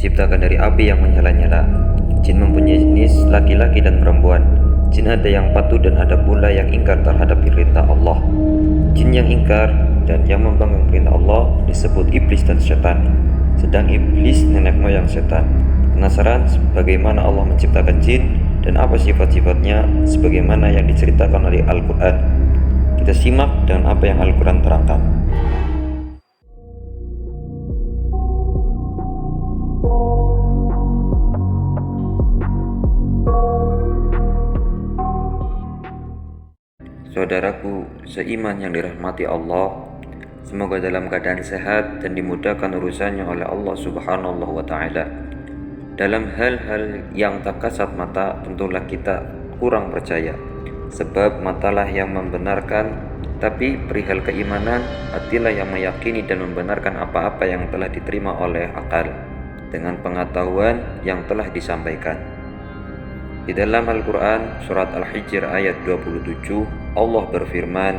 diciptakan dari api yang menyala-nyala. Jin mempunyai jenis laki-laki dan perempuan. Jin ada yang patuh dan ada pula yang ingkar terhadap perintah Allah. Jin yang ingkar dan yang membangkang perintah Allah disebut iblis dan setan. Sedang iblis nenek moyang setan. Penasaran bagaimana Allah menciptakan jin dan apa sifat-sifatnya sebagaimana yang diceritakan oleh Al-Quran? Kita simak dengan apa yang Al-Quran terangkan. Saudaraku seiman yang dirahmati Allah, semoga dalam keadaan sehat dan dimudahkan urusannya oleh Allah Subhanahu wa Ta'ala. Dalam hal-hal yang tak kasat mata, tentulah kita kurang percaya, sebab matalah yang membenarkan, tapi perihal keimanan, hatilah yang meyakini dan membenarkan apa-apa yang telah diterima oleh akal dengan pengetahuan yang telah disampaikan. Di dalam Al-Quran surat Al-Hijr ayat 27, Allah berfirman,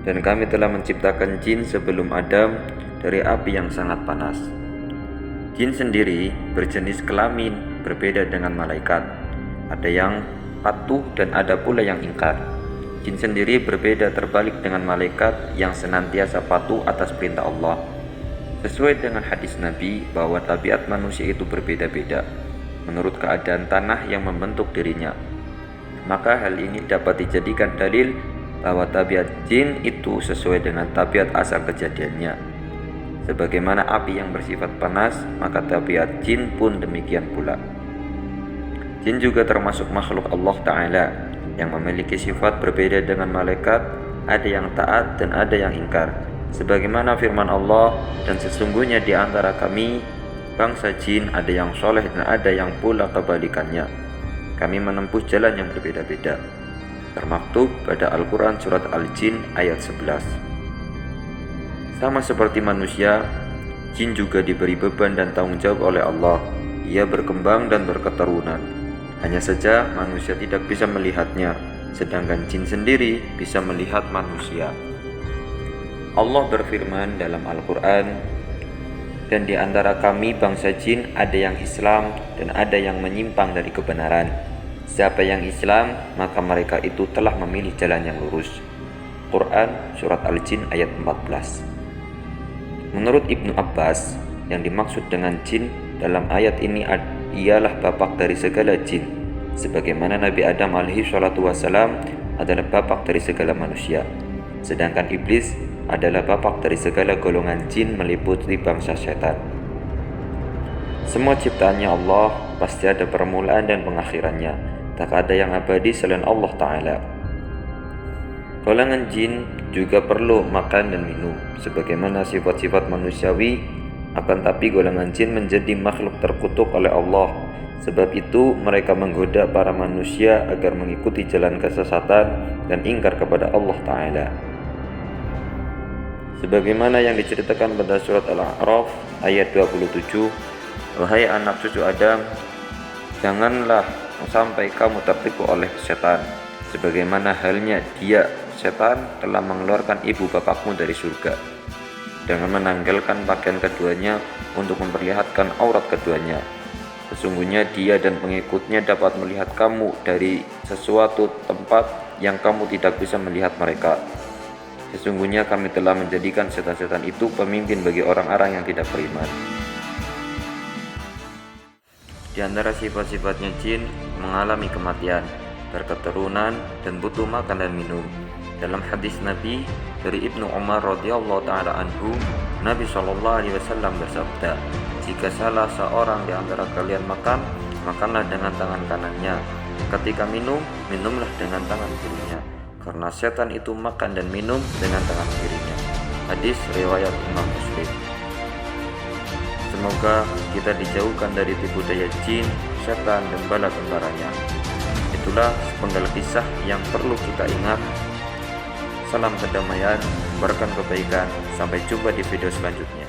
"Dan kami telah menciptakan jin sebelum Adam dari api yang sangat panas." Jin sendiri berjenis kelamin berbeda dengan malaikat. Ada yang patuh dan ada pula yang ingkar. Jin sendiri berbeda terbalik dengan malaikat yang senantiasa patuh atas perintah Allah. Sesuai dengan hadis Nabi bahwa tabiat manusia itu berbeda-beda menurut keadaan tanah yang membentuk dirinya. Maka hal ini dapat dijadikan dalil bahwa tabiat jin itu sesuai dengan tabiat asal kejadiannya. Sebagaimana api yang bersifat panas, maka tabiat jin pun demikian pula. Jin juga termasuk makhluk Allah Ta'ala yang memiliki sifat berbeda dengan malaikat, ada yang taat dan ada yang ingkar. Sebagaimana firman Allah, "Dan sesungguhnya di antara kami bangsa jin ada yang soleh dan ada yang pula kebalikannya. Kami menempuh jalan yang berbeda-beda." Termaktub pada Al-Quran surat Al-Jin ayat 11. Sama seperti manusia, jin juga diberi beban dan tanggung jawab oleh Allah. Ia berkembang dan berketurunan. Hanya saja manusia tidak bisa melihatnya, sedangkan jin sendiri bisa melihat manusia. Allah berfirman dalam Al-Quran, "Dan di antara kami bangsa jin ada yang Islam dan ada yang menyimpang dari kebenaran. Siapa yang Islam, maka mereka itu telah memilih jalan yang lurus." Quran surat Al-Jin ayat 14. Menurut Ibnu Abbas, yang dimaksud dengan jin dalam ayat ini ialah bapak dari segala jin, sebagaimana Nabi Adam alaihi salatu wassalam adalah bapak dari segala manusia, sedangkan iblis adalah bapak dari segala golongan jin meliputi bangsa setan. Semua ciptaannya Allah pasti ada permulaan dan pengakhirannya. Tak ada yang abadi selain Allah Ta'ala. Golongan jin juga perlu makan dan minum sebagaimana sifat-sifat manusiawi, akan tapi golongan jin menjadi makhluk terkutuk oleh Allah. Sebab itu mereka menggoda para manusia agar mengikuti jalan kesesatan dan ingkar kepada Allah Ta'ala. Sebagaimana yang diceritakan pada surat Al-A'raf ayat 27, "Wahai anak cucu Adam, janganlah sampai kamu tertipu oleh setan, sebagaimana halnya dia, setan, telah mengeluarkan ibu bapakmu dari surga dengan menanggalkan pakaian keduanya untuk memperlihatkan aurat keduanya. Sesungguhnya dia dan pengikutnya dapat melihat kamu dari sesuatu tempat yang kamu tidak bisa melihat mereka. Sesungguhnya kami telah menjadikan setan-setan itu pemimpin bagi orang-orang yang tidak beriman." Di antara sifat-sifatnya jin mengalami kematian, berketurunan, dan butuh makan dan minum. Dalam hadis Nabi dari Ibnu Umar radhiyallahu taala anhu, Nabi sallallahu alaihi wasallam bersabda, "Jika salah seorang di antara kalian makan, makanlah dengan tangan kanannya. Ketika minum, minumlah dengan tangan kirinya, karena setan itu makan dan minum dengan tangan kirinya." Hadis riwayat Imam Muslim. Semoga kita dijauhkan dari tipu daya jin, setan, dan bala tentaranya. Itulah sepenggal kisah yang perlu kita ingat. Salam kedamaian, berkah kebaikan. Sampai jumpa di video selanjutnya.